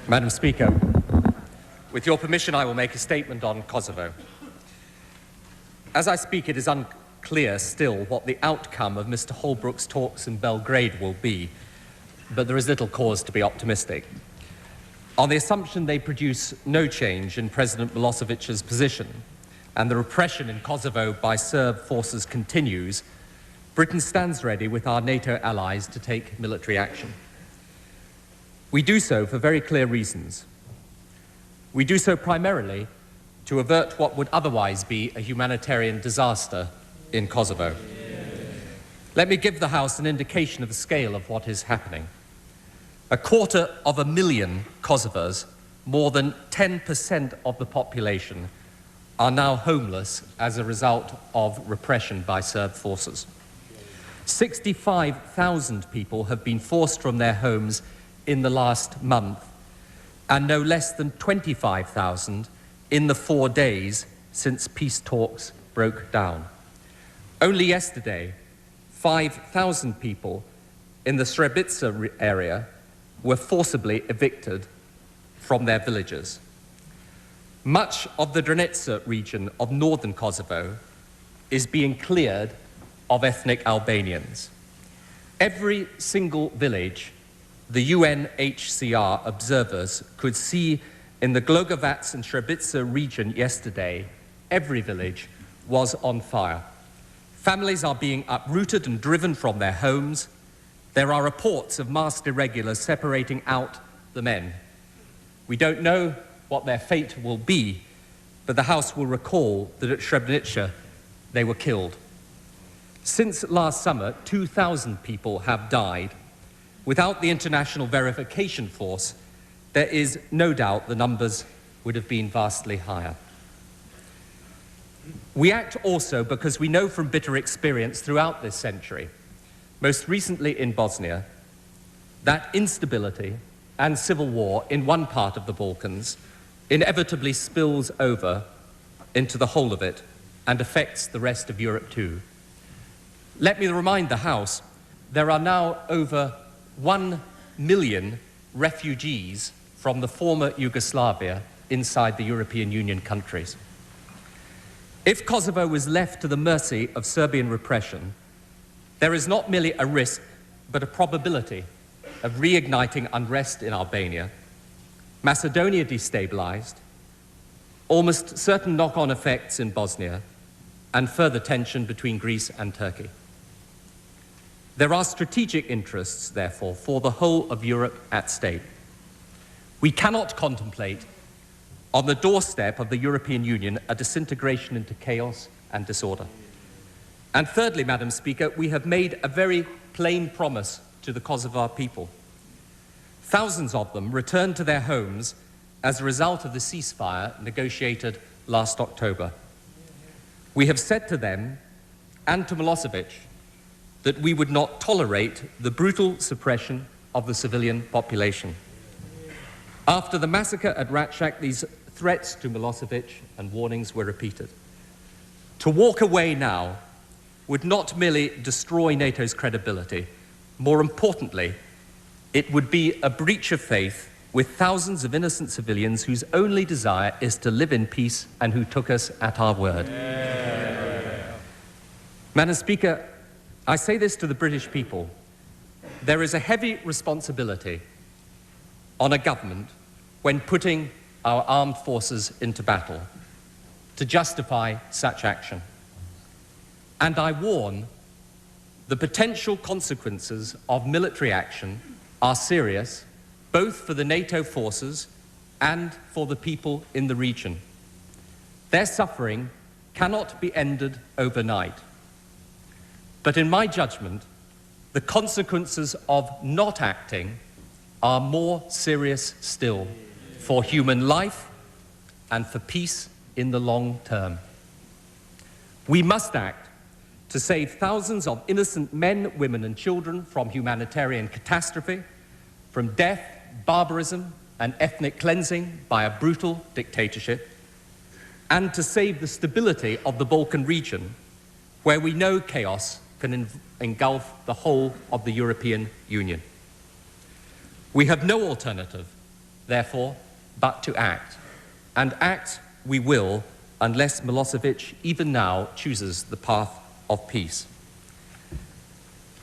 Madam Speaker, with your permission, I will make a statement on Kosovo. As I speak, it is unclear still what the outcome of Mr. Holbrooke's talks in Belgrade will be, but there is little cause to be optimistic. On the assumption they produce no change in President Milosevic's position and the repression in Kosovo by Serb forces continues, Britain stands ready with our NATO allies to take military action. We do so for very clear reasons. We do so primarily to avert what would otherwise be a humanitarian disaster in Kosovo. Let me give the House an indication of the scale of what is happening. 250,000 Kosovars, more than 10% of the population, are now homeless as a result of repression by Serb forces. 65,000 people have been forced from their homes in the last month, and no less than 25,000 in the 4 days since peace talks broke down. Only yesterday, 5,000 people in the Srebrenica area were forcibly evicted from their villages. Much of the Drenica region of northern Kosovo is being cleared of ethnic Albanians. Every single village the UNHCR observers could see in the Glogovac and Srebrenica region yesterday, every village was on fire. Families are being uprooted and driven from their homes. There are reports of masked irregulars separating out the men. We don't know what their fate will be, but the House will recall that at Srebrenica they were killed. Since last summer, 2,000 people have died. Without the international verification force, there is no doubt the numbers would have been vastly higher. We act also because we know from bitter experience throughout this century, most recently in Bosnia, that instability and civil war in one part of the Balkans inevitably spills over into the whole of it and affects the rest of Europe too. Let me remind the House, there are now over 1 million refugees from the former Yugoslavia inside the European Union countries. If Kosovo was left to the mercy of Serbian repression, there is not merely a risk, but a probability of reigniting unrest in Albania, Macedonia destabilized, almost certain knock-on effects in Bosnia, and further tension between Greece and Turkey. There are strategic interests, therefore, for the whole of Europe at stake. We cannot contemplate on the doorstep of the European Union a disintegration into chaos and disorder. And thirdly, Madam Speaker, we have made a very plain promise to the Kosovar people. Thousands of them returned to their homes as a result of the ceasefire negotiated last October. We have said to them and to Milosevic that we would not tolerate the brutal suppression of the civilian population. After the massacre at Ratchak, these threats to Milosevic and warnings were repeated. To walk away now would not merely destroy NATO's credibility, more importantly, it would be a breach of faith with thousands of innocent civilians whose only desire is to live in peace and who took us at our word. Madam Speaker, I say this to the British people. There is a heavy responsibility on a government when putting our armed forces into battle to justify such action. And I warn, the potential consequences of military action are serious, both for the NATO forces and for the people in the region. Their suffering cannot be ended overnight. But in my judgment, the consequences of not acting are more serious still for human life and for peace in the long term. We must act to save thousands of innocent men, women and children from humanitarian catastrophe, from death, barbarism and ethnic cleansing by a brutal dictatorship, and to save the stability of the Balkan region, where we know chaos can engulf the whole of the European Union. We have no alternative therefore, but to act. And act we will, unless Milosevic, even now, chooses the path of peace.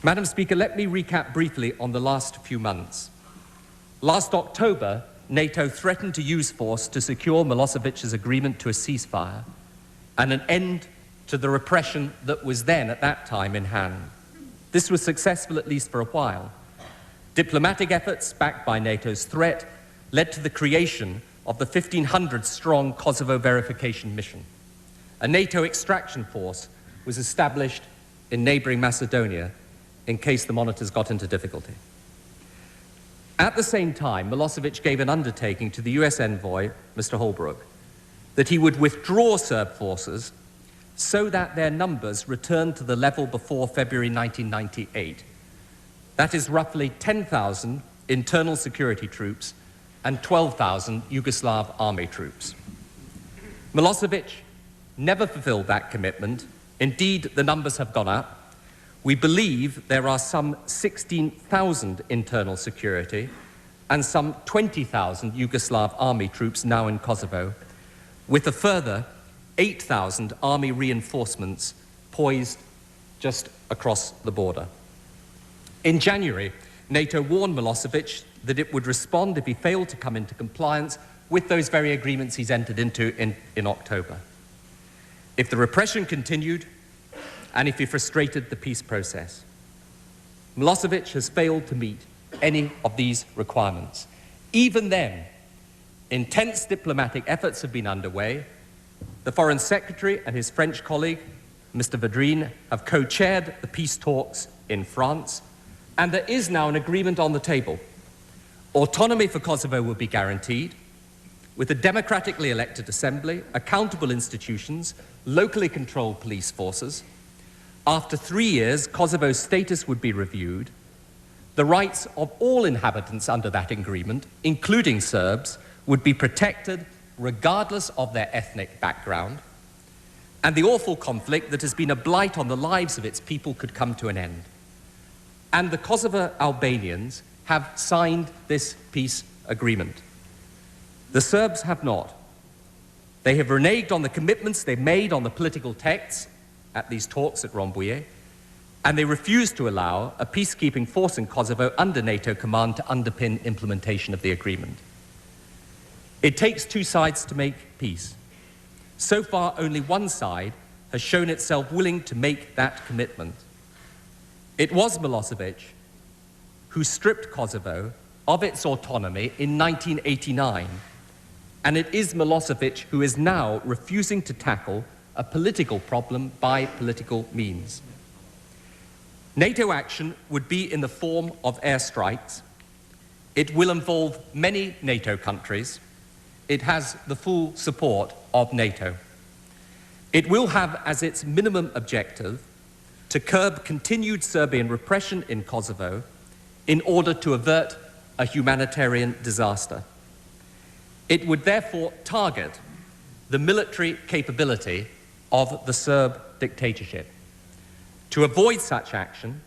Madam Speaker, let me recap briefly on the last few months. Last October, NATO threatened to use force to secure Milosevic's agreement to a ceasefire and an end to the repression that was then, at that time, in hand. This was successful, at least for a while. Diplomatic efforts, backed by NATO's threat, led to the creation of the 1,500-strong Kosovo verification mission. A NATO extraction force was established in neighboring Macedonia in case the monitors got into difficulty. At the same time, Milosevic gave an undertaking to the US envoy, Mr. Holbrooke, that he would withdraw Serb forces so that their numbers returned to the level before February 1998. That is roughly 10,000 internal security troops and 12,000 Yugoslav army troops. Milosevic never fulfilled that commitment. Indeed, the numbers have gone up. We believe there are some 16,000 internal security and some 20,000 Yugoslav army troops now in Kosovo, with a further 8,000 army reinforcements poised just across the border. In January, NATO warned Milosevic that it would respond if he failed to come into compliance with those very agreements he's entered into in October. If the repression continued, and if he frustrated the peace process. Milosevic has failed to meet any of these requirements. Even then, intense diplomatic efforts have been underway. The Foreign Secretary and his French colleague, Mr. Vadrine, have co-chaired the peace talks in France, and there is now an agreement on the table. Autonomy for Kosovo will be guaranteed, with a democratically elected assembly, accountable institutions, locally controlled police forces. After 3 years, Kosovo's status would be reviewed. The rights of all inhabitants under that agreement, including Serbs, would be protected regardless of their ethnic background. And the awful conflict that has been a blight on the lives of its people could come to an end. And the Kosovo Albanians have signed this peace agreement. The Serbs have not. They have reneged on the commitments they made on the political texts at these talks at Rambouillet, and they refuse to allow a peacekeeping force in Kosovo under NATO command to underpin implementation of the agreement. It takes two sides to make peace. So far, only one side has shown itself willing to make that commitment. It was Milosevic who stripped Kosovo of its autonomy in 1989, and it is Milosevic who is now refusing to tackle a political problem by political means. NATO action would be in the form of airstrikes. It will involve many NATO countries. It has the full support of NATO. It will have as its minimum objective to curb continued Serbian repression in Kosovo in order to avert a humanitarian disaster. It would therefore target the military capability of the Serb dictatorship. To avoid such action,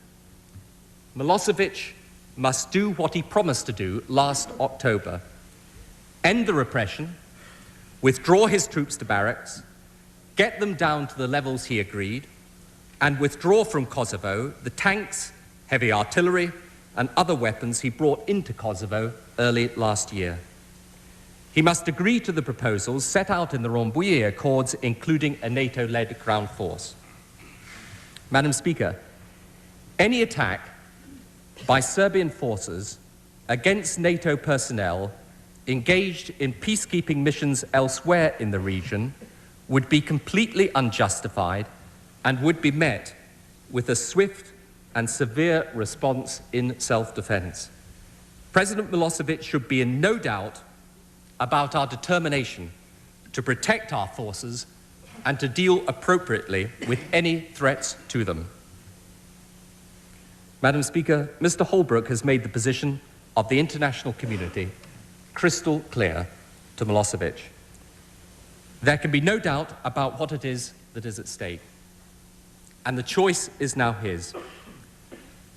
Milosevic must do what he promised to do last October: end the repression, withdraw his troops to barracks, get them down to the levels he agreed, and withdraw from Kosovo the tanks, heavy artillery, and other weapons he brought into Kosovo early last year. He must agree to the proposals set out in the Rambouillet Accords, including a NATO-led ground force. Madam Speaker, any attack by Serbian forces against NATO personnel engaged in peacekeeping missions elsewhere in the region would be completely unjustified and would be met with a swift and severe response in self-defense. President Milosevic should be in no doubt about our determination to protect our forces and to deal appropriately with any threats to them. Madam Speaker, Mr. Holbrooke has made the position of the international community crystal clear to Milosevic. There can be no doubt about what it is that is at stake, and the choice is now his.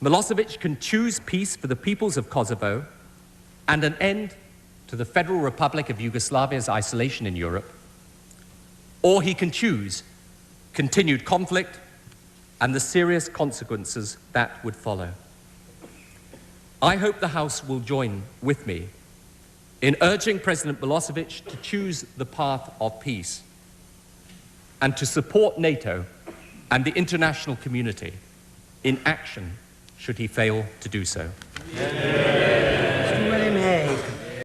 Milosevic can choose peace for the peoples of Kosovo and an end to the Federal Republic of Yugoslavia's isolation in Europe, or he can choose continued conflict and the serious consequences that would follow. I hope the House will join with me in urging President Milosevic to choose the path of peace and to support NATO and the international community in action should he fail to do so. Yeah.